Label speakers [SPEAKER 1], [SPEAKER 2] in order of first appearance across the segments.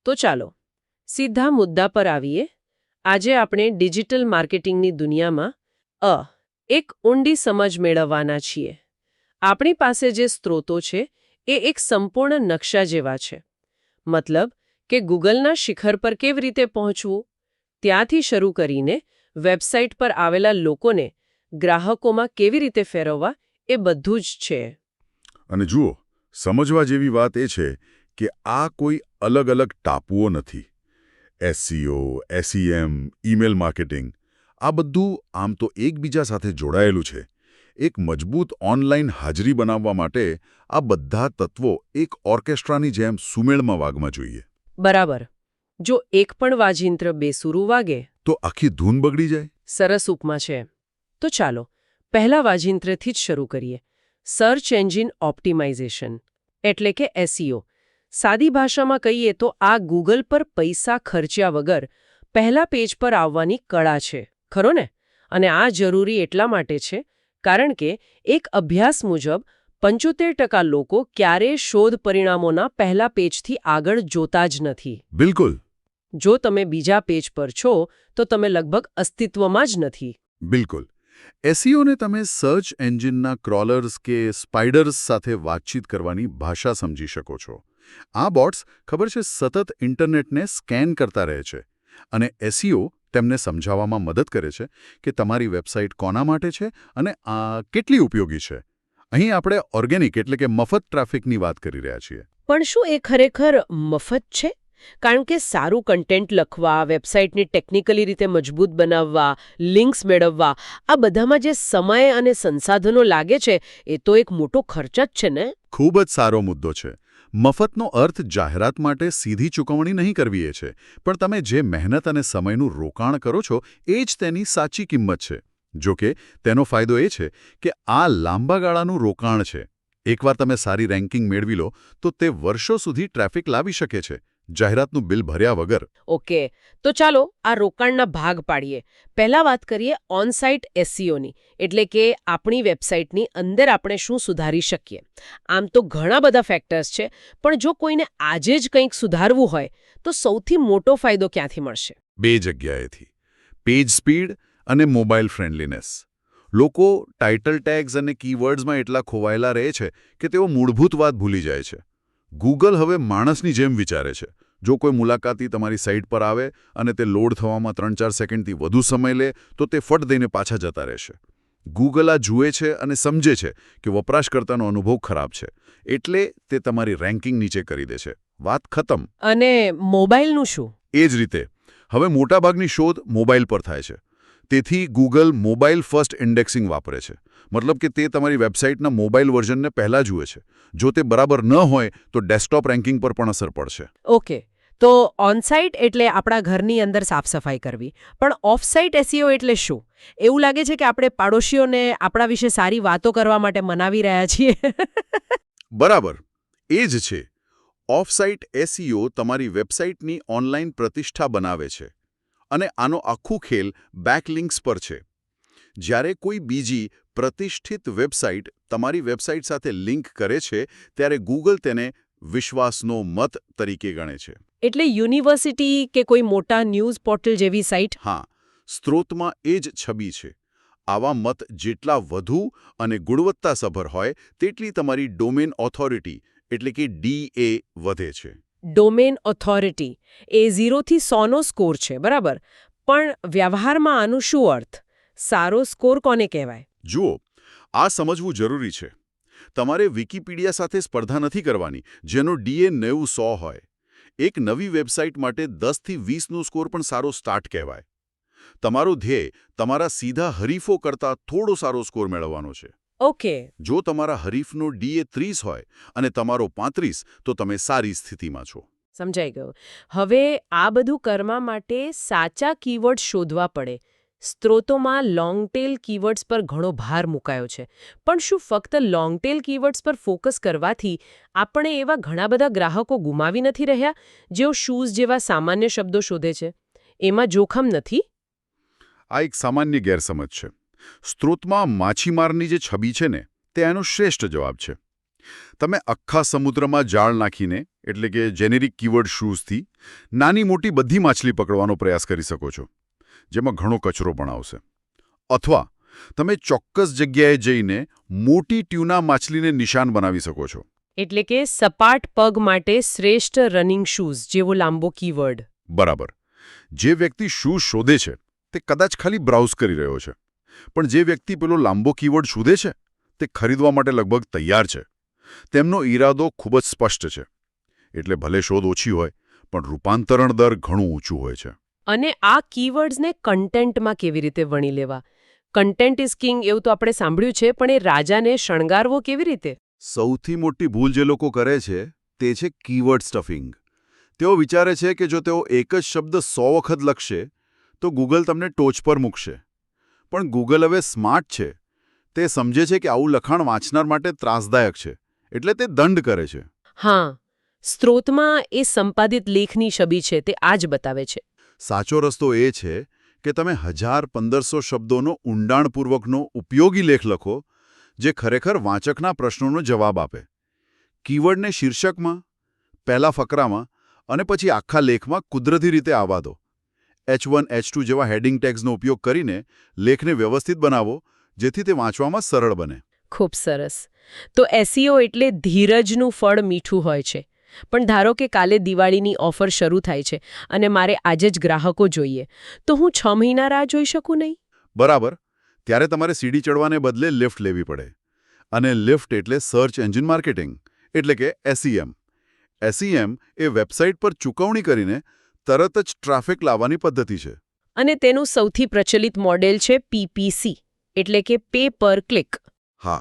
[SPEAKER 1] તો ચાલો સીધા મુદ્દા પર આવીએ. આજે આપણે ડિજિટલ માર્કેટિંગની દુનિયામાં એક ઊંડી સમજ મેળવવાના છીએ. આપણી પાસે જે સ્ત્રોતો છે એ એક સંપૂર્ણ નકશા જેવા છે. મતલબ કે ગૂગલના શિખર પર કેવી રીતે પહોંચવું, ત્યાંથી શરૂ કરીને વેબસાઇટ પર આવેલા લોકોને ગ્રાહકોમાં કેવી રીતે ફેરવવા, એ બધું જ છે.
[SPEAKER 2] અને જુઓ, સમજવા જેવી વાત એ છે કે આ કોઈ અલગ અલગ ટાપુઓ નથી. એસસીઓ, એસઈએમ, ઈમેલ માર્કેટિંગ આ બધું આમ તો એકબીજા સાથે જોડાયેલું છે. એક મજબૂત ઓનલાઈન હાજરી બનાવવા માટે આ બધા તત્વો એક ઓર્કેસ્ટ્રાની જેમ સુમેળમાં વાગવા જોઈએ.
[SPEAKER 1] બરાબર. જો એક પણ વાજિંત્ર બેસૂરું વાગે
[SPEAKER 2] તો આખી ધૂન બગડી જાય.
[SPEAKER 1] સરસ ઉપમા છે. તો ચાલો પહેલા વાજિંત્રથી જ શરૂ કરીએ. સર્ચ એન્જિન ઓપ્ટિમાઇઝેશન એટલે કે એસઈઓ. સાદી ભાષામાં કહીએ તો આ ગૂગલ પર પૈસા ખર્ચ્યા વગર પહેલા પેજ પર આવવાની કળા છે, ખરો ને? અને આ જરૂરી એટલા માટે છે કારણ કે એક અભ્યાસ મુજબ 75% લોકો ક્યારેય શોધ પરિણામોના પહેલા પેજથી આગળ જોતા જ નથી.
[SPEAKER 2] બિલકુલ.
[SPEAKER 1] જો તમે બીજા પેજ પર છો તો તમે લગભગ અસ્તિત્વમાં જ નથી.
[SPEAKER 2] બિલકુલ. એસઈઓને તમે સર્ચ એન્જિનના ક્રોલર્સ કે સ્પાઇડર્સ સાથે વાતચીત કરવાની ભાષા સમજી શકો છો. આ બોટ્સ ખબર છે સતત ઇન્ટરનેટને સ્કેન કરતા રહે છે અને એસઈઓ તેમને સમજાવવામાં મદદ કરે છે કે તમારી વેબસાઇટ કોના માટે છે અને આ કેટલી ઉપયોગી છે. અહીં આપણે ઓર્ગેનિક એટલે કે મફત ટ્રાફિકની વાત કરી રહ્યા છીએ.
[SPEAKER 1] પણ શું એ ખરેખર મફત છે? કારણ કે સારું કન્ટેન્ટ લખવા, વેબસાઇટને ટેકનિકલી રીતે મજબૂત બનાવવા, લિંક્સ મેળવવા, આ બધામાં જે સમય અને સંસાધનો લાગે છે એ તો એક મોટો ખર્ચ જ છે ને?
[SPEAKER 2] ખૂબ જ સારો મુદ્દો છે. મફતનો અર્થ જાહેરાત માટે સીધી ચૂકવણી નહીં કરવી એ છે, પણ તમે જે મહેનત અને સમયનું રોકાણ કરો છો એ જ તેની સાચી કિંમત છે. જોકે તેનો ફાયદો એ છે કે આ લાંબા ગાળાનું રોકાણ છે. એકવાર તમે સારી રેન્કિંગ મેળવી લો તો તે વર્ષો સુધી ટ્રાફિક લાવી શકે છે, જાહેરાતનું બિલ ભર્યા વગર.
[SPEAKER 1] ઓકે, તો ચાલો આ રોકાણના ભાગ પાડીએ. પહેલા વાત કરીએ ઓન-સાઇટ એસઈઓની, એટલે કે આપણી વેબસાઇટની અંદર આપણે શું સુધારી શકીએ. આમ તો ઘણા બધા ફેક્ટર્સ છે, પણ જો કોઈને આજે જ કંઈક સુધારવું હોય તો સૌથી મોટો ફાયદો ક્યાંથી મળશે?
[SPEAKER 2] બે જગ્યાએથી. પેજ સ્પીડ અને મોબાઈલ ફ્રેન્ડલીનેસ. લોકો ટાઇટલ ટેગ્સ અને કીવર્ડ્સમાં એટલા ખોવાયેલા રહે છે કે તેઓ મૂળભૂત વાત ભૂલી જાય છે. ગૂગલ હવે માણસની જેમ વિચારે છે. જો કોઈ મુલાકાતી તમારી સાઇટ પર આવે અને તે લોડ થવામાં 3-4 સેકન્ડથી વધુ સમય લે તો તે ફટ દઈને પાછા જતા રહેશે. ગૂગલ આ જુએ છે અને સમજે છે કે વપરાશકર્તાનો અનુભવ ખરાબ છે, એટલે તે તમારી રેન્કિંગ નીચે કરી દે છે. વાત ખતમ.
[SPEAKER 1] અને મોબાઈલનું શું?
[SPEAKER 2] એ જ રીતે હવે મોટાભાગની શોધ મોબાઈલ પર થાય છે. તેથી ગૂગલ મોબાઈલ ફર્સ્ટ ઇન્ડેક્સિંગ વાપરે છે. મતલબ કે તે તમારી વેબસાઇટના મોબાઈલ વર્ઝનને પહેલાં જુએ છે. જો તે બરાબર ન હોય તો ડેસ્કટોપ રેન્કિંગ પર પણ અસર પડશે.
[SPEAKER 1] ઓકે, તો ઓન-સાઇટ એટલે આપણા ઘરની અંદર સાફ-સફાઈ કરવી, પણ ઓફ-સાઇટ એસઈઓ એટલે શું? એવું લાગે છે કે આપણે પાડોશીઓને આપણા વિશે સારી વાતો કરવા માટે મનાવી રહ્યા છીએ.
[SPEAKER 2] બરાબર, એ જ છે. ઓફ-સાઇટ એસઈઓ તમારી વેબસાઇટની ઓનલાઈન પ્રતિષ્ઠા બનાવે છે. અને આનો આખું ખેલ બેકલિંક્સ પર છે. જ્યારે કોઈ બીજી પ્રતિષ્ઠિત વેબસાઇટ તમારી વેબસાઇટ સાથે લિંક કરે છે ત્યારે ગૂગલ તેને વિશ્વાસનો મત તરીકે ગણે છે.
[SPEAKER 1] એટલે યુનિવર્સિટી કે કોઈ મોટા ન્યૂઝ પોર્ટલ જેવી સાઇટ?
[SPEAKER 2] હા, સ્ત્રોતમાં એ જ છબી છે. આવા મત જેટલા વધુ અને ગુણવત્તાસભર હોય તેટલી તમારી ડોમેન ઓથોરિટી એટલે કે DA વધે છે.
[SPEAKER 1] ડોમેન ઓથોરિટી એ 0 થી 100નો સ્કોર છે, બરાબર? પણ વ્યવહારમાં આનું શું અર્થ? સારો સ્કોર કોને કહેવાય?
[SPEAKER 2] જુઓ, આ સમજવું જરૂરી છે. તમારે વિકિપીડિયા સાથે સ્પર્ધા નથી કરવાની, જેનો DA 90-100 હોય. એક નવી વેબસાઇટ માટે 10 થી 20નો સ્કોર પણ સારો સ્ટાર્ટ કહેવાય. તમારો ધ્યેય તમારા સીધા હરીફો કરતાં થોડો સારો સ્કોર મેળવવાનો છે.
[SPEAKER 1] ઓકે.
[SPEAKER 2] જો તમારા હરીફનો DA 30 હોય અને તમારો 35, તો તમે સારી સ્થિતિમાં છો.
[SPEAKER 1] સમજાઈ ગયું. હવે આ બધું કરવા માટે સાચા કીવર્ડ શોધવા પડે. સ્ત્રોતોમાં લોંગ ટેલ કીવર્ડ્સ પર ઘણો ભાર મુકાયો છે. પણ શું ફક્ત લોંગ ટેલ કીવર્ડ્સ પર ફોકસ કરવાથી આપણે એવા ઘણા બધા ગ્રાહકો ગુમાવી નથી રહ્યા જેઓ શૂઝ જેવા સામાન્ય શબ્દો શોધે છે? એમાં જોખમ નથી?
[SPEAKER 2] આ એક સામાન્ય ગેરસમજ છે. સ્ત્રોતમાં માછીમારની જે છબી છે ને, તે એનો શ્રેષ્ઠ જવાબ છે. તમે આખા સમુદ્રમાં જાળ નાખીને એટલે કે જેનેરિક કીવર્ડ શૂઝથી નાની મોટી બધી માછલી પકડવાનો પ્રયાસ કરી શકો છો, જેમાં ઘણો કચરો પણ આવશે. અથવા તમે ચોક્કસ જગ્યાએ જઈને મોટી ટ્યુના માછલીને નિશાન બનાવી શકો છો.
[SPEAKER 1] એટલે કે સપાટ પગ માટે શ્રેષ્ઠ રનિંગ શૂઝ જેવો લાંબો કીવર્ડ.
[SPEAKER 2] બરાબર. જે વ્યક્તિ શૂઝ શોધે છે તે કદાચ ખાલી બ્રાઉઝ કરી રહ્યો છે, પણ જે વ્યક્તિ પેલો લાંબો કીવર્ડ શોધે છે તે ખરીદવા માટે લગભગ તૈયાર છે. તેમનો ઈરાદો ખૂબ જ સ્પષ્ટ છે. એટલે ભલે શોધ ઓછી હોય, પણ રૂપાંતરણ દર ઘણું ઊંચું હોય છે.
[SPEAKER 1] અને આ કીવર્ડ્સને કન્ટેન્ટમાં કેવી રીતે વણી લેવા? કન્ટેન્ટ ઇઝ કિંગ એવું તો આપણે સાંભળ્યું છે, પણ એ રાજાને શણગારવો કેવી રીતે?
[SPEAKER 2] સૌથી મોટી ભૂલ જે લોકો કરે છે તે છે કીવર્ડ સ્ટફિંગ. તેઓ વિચારે છે કે જો તેઓ એક જ શબ્દ 100 વખત લખશે તો ગૂગલ તમને ટોચ પર મૂકશે. પણ ગૂગલ હવે સ્માર્ટ છે. તે સમજે છે કે આવું લખાણ વાંચનાર માટે ત્રાસદાયક છે, એટલે તે દંડ કરે છે.
[SPEAKER 1] હા, સ્ત્રોતમાં એ સંપાદિત લેખની છબી છે તે આ જ બતાવે છે.
[SPEAKER 2] સાચો રસ્તો એ છે કે તમે 1000-1500 શબ્દોનો ઊંડાણપૂર્વકનો ઉપયોગી લેખ લખો, જે ખરેખર વાંચકના પ્રશ્નોનો જવાબ આપે. કીવર્ડને શીર્ષકમાં, પહેલા ફકરામાં અને પછી આખા લેખમાં કુદરતી રીતે આવવા દો. H1, H2 જેવા હેડિંગ ટેગ્સનો ઉપયોગ કરીને લેખને વ્યવસ્થિત બનાવો, જેથી તે વાંચવામાં સરળ બને.
[SPEAKER 1] ખૂબ સરસ. તો એસઈઓ એટલે ધીરજનું ફળ મીઠું હોય છે. પણ ધારો કે કાલે દિવાળીની ઓફર શરૂ થાય છે અને મારે આજે જ ગ્રાહકો જોઈએ, તો હું 6 મહિના રાહ જોઈ શકું નહીં?
[SPEAKER 2] બરાબર. ત્યારે તમારે સીડી ચડવાને બદલે લિફ્ટ લેવી પડે. અને લિફ્ટ એટલે સર્ચ એન્જિન માર્કેટિંગ, એટલે કે SEM. SEM એ વેબસાઇટ પર ચૂકવણી કરીને તરત જ ટ્રાફિક લાવવાની પદ્ધતિ છે.
[SPEAKER 1] અને તેનું સૌથી પ્રચલિત મોડેલ છે PPC, એટલે કે પે પર ક્લિક.
[SPEAKER 2] હા,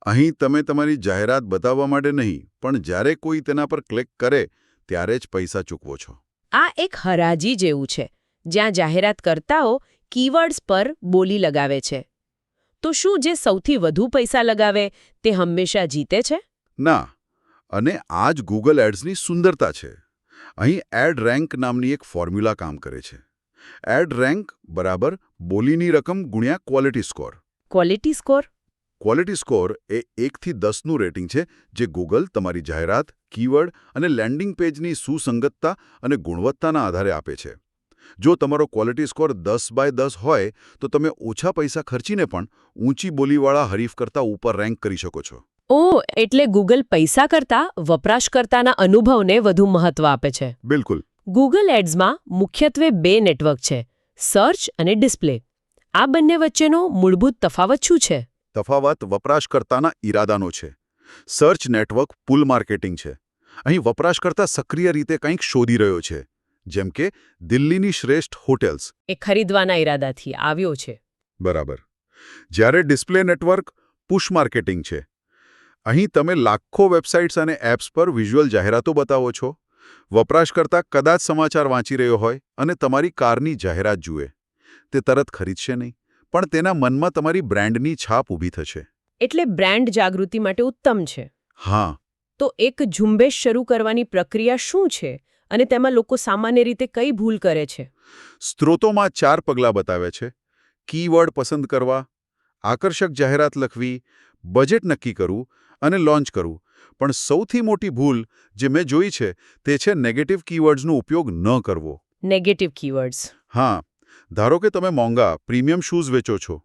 [SPEAKER 2] અહીં તમે તમારી જાહેરાત બતાવવા માટે નહીં, પણ જ્યારે કોઈ તેના પર ક્લિક કરે ત્યારે જ પૈસા ચૂકવો છો.
[SPEAKER 1] આ એક હરાજી જેવું છે, જ્યાં જાહેરાતકર્તાઓ કીવર્ડ્સ પર બોલી લગાવે છે. તો શું જે સૌથી વધુ પૈસા લગાવે તે હંમેશા જીતે છે?
[SPEAKER 2] ના, અને આ જ ગૂગલ એડ્સની સુંદરતા છે. અહીં એડ રેન્ક નામની એક ફોર્મ્યુલા કામ કરે છે. એડ રેન્ક બરાબર બોલીની રકમ ગુણ્યા quality score.
[SPEAKER 1] Quality score?
[SPEAKER 2] Quality score એ 1 થી 10નું રેટિંગ છે, જે ગૂગલ તમારી જાહેરાત, કીવર્ડ અને લેન્ડિંગ પેજની સુસંગતતા અને ગુણવત્તાના આધારે આપે છે. જો તમારો ક્વોલિટી સ્કોર 10/10 હોય તો તમે ઓછા પૈસા ખર્ચીને પણ ઊંચી બોલીવાળા હરીફ કરતાં ઉપર રેન્ક કરી શકો છો.
[SPEAKER 1] ઓહ, એટલે ગૂગલ પૈસા કરતાં વપરાશકર્તાના અનુભવને વધુ મહત્વ આપે છે.
[SPEAKER 2] બિલકુલ.
[SPEAKER 1] ગૂગલ એડ્સમાં મુખ્યત્વે 2 નેટવર્ક છે, સર્ચ અને ડિસ્પ્લે. આ બંને વચ્ચેનો મૂળભૂત તફાવત શું છે?
[SPEAKER 2] તફાવત વપરાશકર્તાના ઈરાદાનો છે. સર્ચ નેટવર્ક પુલ માર્કેટિંગ છે. અહીં વપરાશકર્તા સક્રિય રીતે કંઈક શોધી રહ્યો છે, જેમ કે દિલ્હીની શ્રેષ્ઠ હોટેલ્સ.
[SPEAKER 1] એ ખરીદવાના ઈરાદાથી આવ્યો છે.
[SPEAKER 2] બરાબર. જ્યારે ડિસ્પ્લે નેટવર્ક પુશ માર્કેટિંગ છે. અહીં તમે લાખો વેબસાઇટ્સ અને એપ્સ પર વિઝ્યુઅલ જાહેરાતો બતાવો છો. વપરાશકર્તા કદાચ સમાચાર વાંચી રહ્યો હોય અને તમારી કારની જાહેરાત જુએ. તે તરત ખરીદશે નહીં, પણ તેના મનમાં તમારી બ્રાન્ડની છાપ ઊભી થશે.
[SPEAKER 1] એટલે બ્રાન્ડ જાગૃતિ માટે ઉત્તમ છે.
[SPEAKER 2] હા.
[SPEAKER 1] તો એક ઝુંબેશ શરૂ કરવાની પ્રક્રિયા શું છે અને તેમાં લોકો સામાન્ય રીતે કઈ ભૂલ કરે છે?
[SPEAKER 2] સ્ત્રોતોમાં 4 પગલાં બતાવે છે. કીવર્ડ પસંદ કરવા, આકર્ષક જાહેરાત લખવી, બજેટ નક્કી કરવું અને લોન્ચ કરવું. પણ સૌથી મોટી ભૂલ જે મેં જોઈ છે તે છે નેગેટિવ કીવર્ડ્સનો ઉપયોગ ન કરવો.
[SPEAKER 1] Negative keywords?
[SPEAKER 2] હા. ધારો કે તમે મોંઘા પ્રીમિયમ શૂઝ વેચો છો.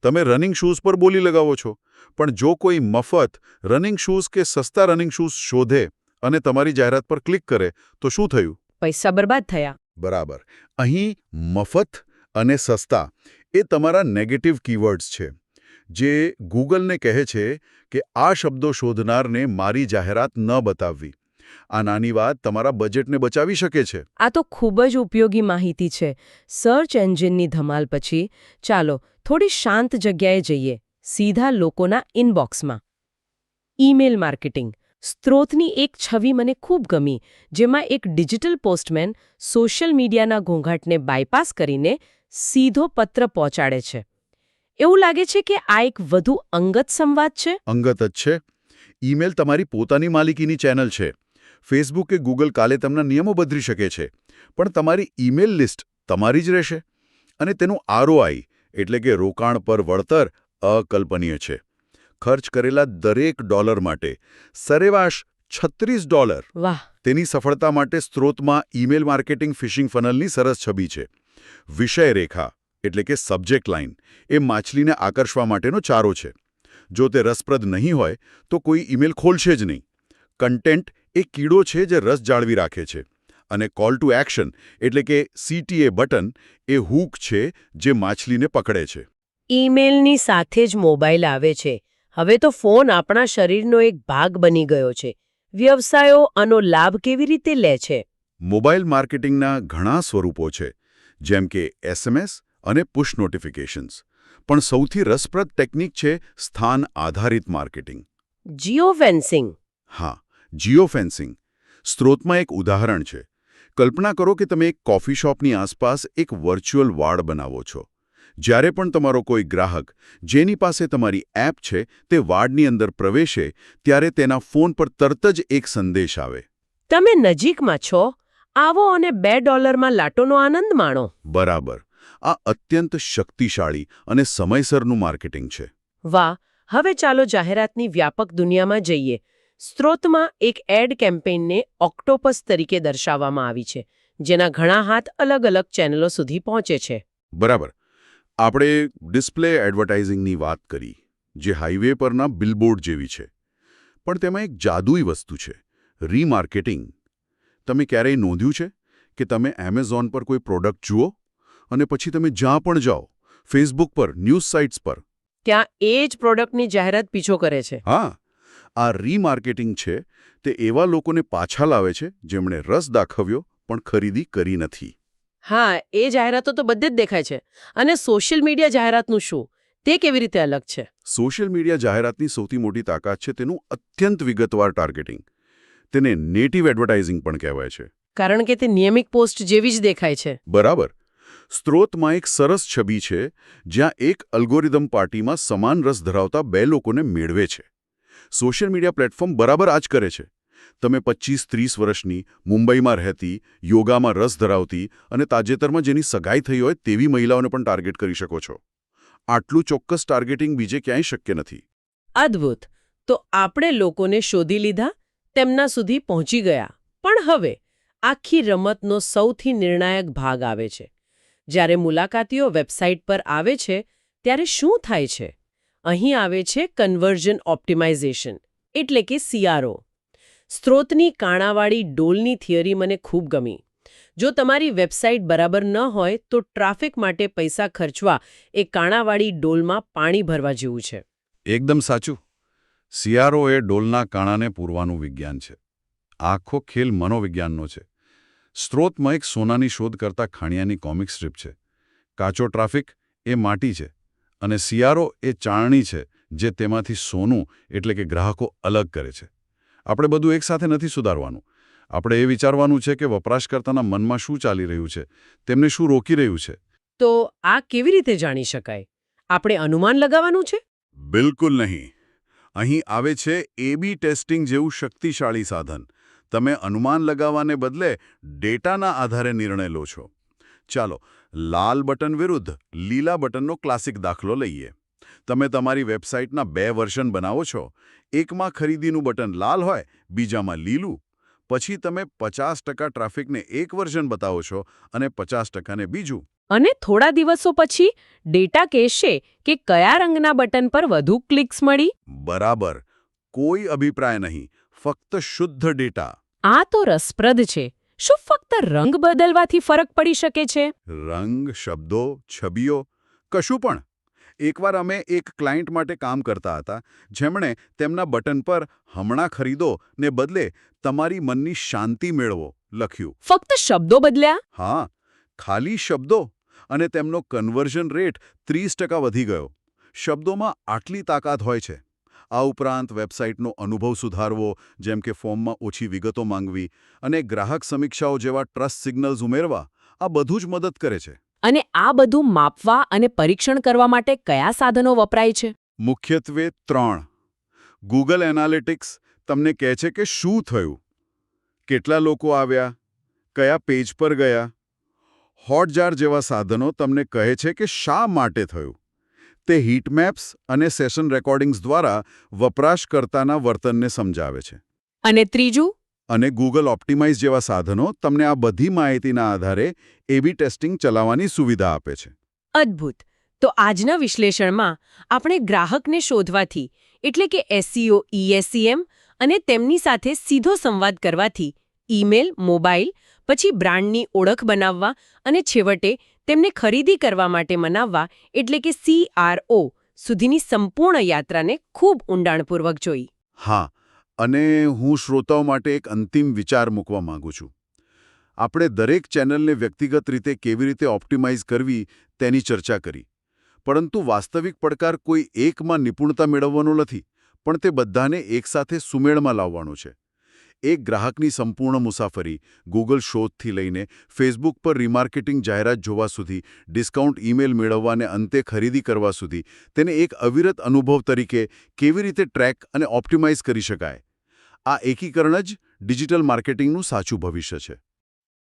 [SPEAKER 2] તમે રનિંગ શૂઝ પર બોલી લગાવો છો, પણ જો કોઈ મફત રનિંગ શૂઝ કે સસ્તા રનિંગ શૂઝ શોધે અને તમારી જાહેરાત પર ક્લિક કરે તો શું થયું?
[SPEAKER 1] પૈસા બરબાદ થયા.
[SPEAKER 2] બરાબર. અહીં મફત અને સસ્તા એ તમારા નેગેટિવ કીવર્ડ્સ છે, જે ગૂગલને કહે છે કે આ શબ્દો શોધનારને મારી જાહેરાત ન બતાવવી. આ નાની વાત તમારા બજેટને બચાવી શકે છે.
[SPEAKER 1] આ તો ખૂબ જ ઉપયોગી માહિતી છે. સર્ચ એન્જિનની ધમાલ પછી ચાલો થોડી શાંત જગ્યાએ જઈએ, સીધા લોકોના ઇનબોક્સમાં. Email marketing. સ્ત્રોતની એક છબી મને ખૂબ ગમી, જેમાં એક ડિજિટલ પોસ્ટમેન સોશિયલ મીડિયાના ઘોંઘાટને બાયપાસ કરીને સીધો પત્ર પહોંચાડે છે. એવું લાગે છે કે આ એક વધુ અંગત સંવાદ છે.
[SPEAKER 2] અંગત જ છે. ઈમેલ તમારી પોતાની માલિકીની ચેનલ છે. ફેસબુક કે ગૂગલ કાલે તેમના નિયમો બદલી શકે છે, પણ તમારી ઈમેલ લિસ્ટ તમારી જ રહેશે. અને તેનું ROI એટલે કે રોકાણ પર વળતર અકલ્પનીય છે. ખર્ચ કરેલા દરેક ડોલર માટે સરેરાશ $36.
[SPEAKER 1] વાહ.
[SPEAKER 2] તેની સફળતા માટે સ્ત્રોતમાં ઈમેલ માર્કેટિંગ ફિશિંગ ફનલની સરસ છબી છે. વિષય રેખા એટલે કે સબ્જેક્ટ લાઇન એ માછલીને આકર્ષવા માટેનો ચારો છે. જો તે રસપ્રદ નહીં હોય તો કોઈ ઈમેલ ખોલશે જ નહીં. કન્ટેન્ટ એ કીડો છે જે રસ જાળવી રાખે છે. અને કોલ ટુ એક્શન એટલે કે CTA બટન એ હૂક છે જે માછલીને પકડે છે.
[SPEAKER 1] ઈમેલની સાથે જ મોબાઈલ આવે છે. હવે તો ફોન આપણા શરીરનો એક ભાગ બની ગયો છે. વ્યવસાયો આનો લાભ કેવી રીતે લે છે?
[SPEAKER 2] મોબાઈલ માર્કેટિંગના ઘણા સ્વરૂપો છે, જેમ કે SMS અને પુશ નોટિફિકેશન્સ. પણ સૌથી રસપ્રદ ટેકનિક છે સ્થાન આધારિત માર્કેટિંગ.
[SPEAKER 1] જીઓફેન્સિંગ.
[SPEAKER 2] હા, જીઓફેન્સિંગ. સ્ત્રોતમાં એક ઉદાહરણ છે. કલ્પના કરો કે તમે એક કોફી શોપની આસપાસ એક વર્ચ્યુઅલ વાડ બનાવો છો. જ્યારે પણ તમારો કોઈ ગ્રાહક જેની પાસે તમારી એપ છે તે વાડની અંદર પ્રવેશે ત્યારે તેના ફોન પર તરત જ એક સંદેશ આવે.
[SPEAKER 1] તમે નજીકમાં છો, આવો અને $2 લાટોનો આનંદ માણો.
[SPEAKER 2] બરાબર. આ અત્યંત શક્તિશાળી અને સમયસરનું માર્કેટિંગ છે.
[SPEAKER 1] વાહ. હવે ચાલો જાહેરાતની વ્યાપક દુનિયામાં જઈએ. સ્ત્રોતમાં એક એડ કેમ્પેઇનને ઓક્ટોપસ તરીકે દર્શાવવામાં આવી છે, જેના ઘણા હાથ અલગ-અલગ ચેનલો સુધી પહોંચે છે.
[SPEAKER 2] બરાબર. આપણે ડિસ્પ્લે એડવર્ટાઇઝિંગની વાત કરી, જે હાઈવે પરના બિલબોર્ડ જેવી છે. પણ તેમાં એક જાદુઈ વસ્તુ છે, રીમાર્કેટિંગ. તમે ક્યારેય નોંધ્યું છે કે તમે એમેઝોન પર કોઈ પ્રોડક્ટ જુઓ અને પછી તમે જ્યાં પણ જાઓ, ફેસબુક પર, ન્યૂઝ સાઇટ્સ પર,
[SPEAKER 1] ત્યાં એ જ પ્રોડક્ટની જાહેરાત પીછો કરે છે.
[SPEAKER 2] હા, આ રીમાર્કેટિંગ છે. તે એવા લોકોને પાછા લાવે છે જેમણે રસ દાખવ્યો પણ ખરીદી કરી નથી.
[SPEAKER 1] હા, એ જાહેરાતો તો બધે જ દેખાય છે. અને સોશિયલ મીડિયા જાહેરાતનું શું? તે કેવી રીતે અલગ છે?
[SPEAKER 2] સોશિયલ મીડિયા જાહેરાતની સૌથી મોટી તાકાત છે તેનું અત્યંત વિગતવાર ટાર્ગેટિંગ. તેને નેટિવ એડવર્ટાઇઝિંગ પણ કહેવાય છે.
[SPEAKER 1] કારણ કે તે નિયમિત પોસ્ટ જેવી જ દેખાય છે.
[SPEAKER 2] બરાબર. સ્ત્રોતમાં એક સરસ છબી છે જ્યાં એક અલ્ગોરિધમ પાર્ટીમાં સમાન રસ ધરાવતા બે લોકોને મેળવે છે. સોશિયલ મીડિયા પ્લેટફોર્મ બરાબર આ જ કરે છે. તમે 25-30 વર્ષની, મુંબઈમાં રહેતી, યોગામાં રસ ધરાવતી અને તાજેતરમાં જેની સગાઈ થઈ હોય તેવી મહિલાઓને પણ ટાર્ગેટ કરી શકો છો. આટલું ચોક્કસ ટાર્ગેટિંગ બીજે ક્યાંય શક્ય નથી.
[SPEAKER 1] અદ્ભુત. તો આપણે લોકોને શોધી લીધા, તેમના સુધી પહોંચી ગયા. પણ હવે આખી રમતનો સૌથી નિર્ણાયક ભાગ આવે છે. જ્યારે મુલાકાતીઓ વેબસાઇટ પર આવે છે ત્યારે શું થાય છે? અહીં આવે છે કન્વર્ઝન ઓપ્ટિમાઇઝેશન એટલે કે CRO. સ્ત્રોતની કાણાવાળી ડોલની થિયરી મને ખૂબ ગમી. જો તમારી વેબસાઇટ બરાબર ન હોય તો ટ્રાફિક માટે પૈસા ખર્ચવા એ કાણાવાળી ડોલમાં પાણી ભરવા જેવું છે.
[SPEAKER 2] એકદમ સાચું. CRO એ ડોલના કાણાને પૂરવાનું વિજ્ઞાન છે. આખો ખેલ મનોવિજ્ઞાનનો છે. સ્ત્રોતમાં એક સોનાની શોધ કરતા ખાણિયાની કોમિક સ્ટ્રીપ છે. કાચો ટ્રાફિક એ માટી છે અને CRO એ ચાળણી છે જે તેમાંથી સોનું એટલે કે ગ્રાહકો અલગ કરે છે. આપણે બધું એકસાથે નથી સુધારવાનું. આપણે એ વિચારવાનું છે કે વપરાશકર્તાના મનમાં શું ચાલી રહ્યું છે, તેમને શું રોકી રહ્યું છે.
[SPEAKER 1] તો આ કેવી રીતે જાણી શકાય? આપણે અનુમાન લગાવવાનું છે?
[SPEAKER 2] બિલકુલ નહીં. અહીં આવે છે A/B ટેસ્ટિંગ જેવું શક્તિશાળી સાધન. તમે અનુમાન લગાવવાને બદલે ડેટાના આધારે નિર્ણય લો છો. ચાલો, લાલ બટન વિરુદ્ધ લીલા બટનનો ક્લાસિક દાખલો લઈએ. તમે તમારી વેબસાઇટના 2 વર્ઝન બનાવો છો. એકમાં ખરીદીનું બટન લાલ હોય, બીજામાં લીલું. પછી તમે 50% ટ્રાફિકને એક વર્ઝન બતાવો છો અને 50%ને બીજું.
[SPEAKER 1] અને થોડા દિવસો પછી ડેટા કહેશે કે કયા રંગના બટન પર વધુ ક્લિક્સ મળી.
[SPEAKER 2] બરાબર. કોઈ અભિપ્રાય નહીં, ફક્ત શુદ્ધ ડેટા.
[SPEAKER 1] આ તો રસપ્રદ છે. શું ફક્ત રંગ બદલવાથી ફરક પડી શકે છે?
[SPEAKER 2] રંગ, શબ્દો, છબીઓ, કશું પણ. એકવાર અમે એક ક્લાયન્ટ માટે કામ કરતા હતા, જેમણે તેમના બટન પર હમણાં ખરીદો ને બદલે તમારી મનની શાંતિ મેળવો લખ્યું.
[SPEAKER 1] ફક્ત શબ્દો બદલ્યા?
[SPEAKER 2] હા, ખાલી શબ્દો. અને તેમનો કન્વર્ઝન રેટ 30% વધી ગયો. શબ્દોમાં આટલી તાકાત હોય છે. આ ઉપરાંત વેબસાઇટનો અનુભવ સુધારવો, જેમ કે ફોર્મમાં ઓછી વિગતો માંગવી અને ગ્રાહક સમીક્ષાઓ જેવા ટ્રસ્ટ સિગ્નલ્સ ઉમેરવા, આ બધું જ મદદ કરે છે.
[SPEAKER 1] અને આ બધું માપવા અને પરીક્ષણ કરવા માટે કયા સાધનો વપરાય છે?
[SPEAKER 2] મુખ્યત્વે 3. ગૂગલ એનાલિટિક્સ તમને કહે છે કે શું થયું, કેટલા લોકો આવ્યા, કયા પેજ પર ગયા. હોટજાર જેવા સાધનો તમને કહે છે કે શા માટે થયું. તે હીટમેપ્સ અને સેશન રેકોર્ડિંગ્સ દ્વારા વપરાશકર્તાના વર્તનને સમજાવે છે.
[SPEAKER 1] અને ત્રીજું?
[SPEAKER 2] અને ગૂગલ ઓપ્ટિમાઇઝ જેવા સાધનો તમને આ બધી માહિતીના આધારે A/B ટેસ્ટિંગ ચલાવવાની સુવિધા આપે છે.
[SPEAKER 1] અદ્ભુત. તો આજના વિશ્લેષણમાં આપણે ગ્રાહકને શોધવાથી એટલે કે SEO, ESEM અને તેમની સાથે સીધો સંવાદ કરવાથી ઈમેલ, મોબાઈલ, પછી બ્રાન્ડની ઓળખ બનાવવા અને છેવટે તેમને ખરીદી કરવા માટે મનાવવા એટલે કે CRO સુધીની સંપૂર્ણ યાત્રાને ખૂબ ઊંડાણપૂર્વક જોઈ.
[SPEAKER 2] હા, અને હું શ્રોતાઓ માટે એક અંતિમ વિચાર મૂકવા માંગુ છું. આપણે દરેક ચેનલને વ્યક્તિગત રીતે કેવી રીતે ઓપ્ટિમાઇઝ કરવી તેની ચર્ચા કરી. પરંતુ વાસ્તવિક પડકાર કોઈ એકમાં નિપુણતા મેળવવાનો નથી, પણ તે બધાને એકસાથે સુમેળમાં લાવવાનો છે. એક ગ્રાહકની સંપૂર્ણ મુસાફરી ગૂગલ શોધથી લઈને ફેસબુક પર રિમાર્કેટિંગ જાહેરાત જોવા સુધી, ડિસ્કાઉન્ટ ઈમેલ મેળવવાને અંતે ખરીદી કરવા સુધી, તેને એક અવિરત અનુભવ તરીકે કેવી રીતે ટ્રેક અને ઓપ્ટિમાઇઝ કરી શકાય. આ એકીકરણ જ ડિજિટલ માર્કેટિંગનું સાચું ભવિષ્ય છે.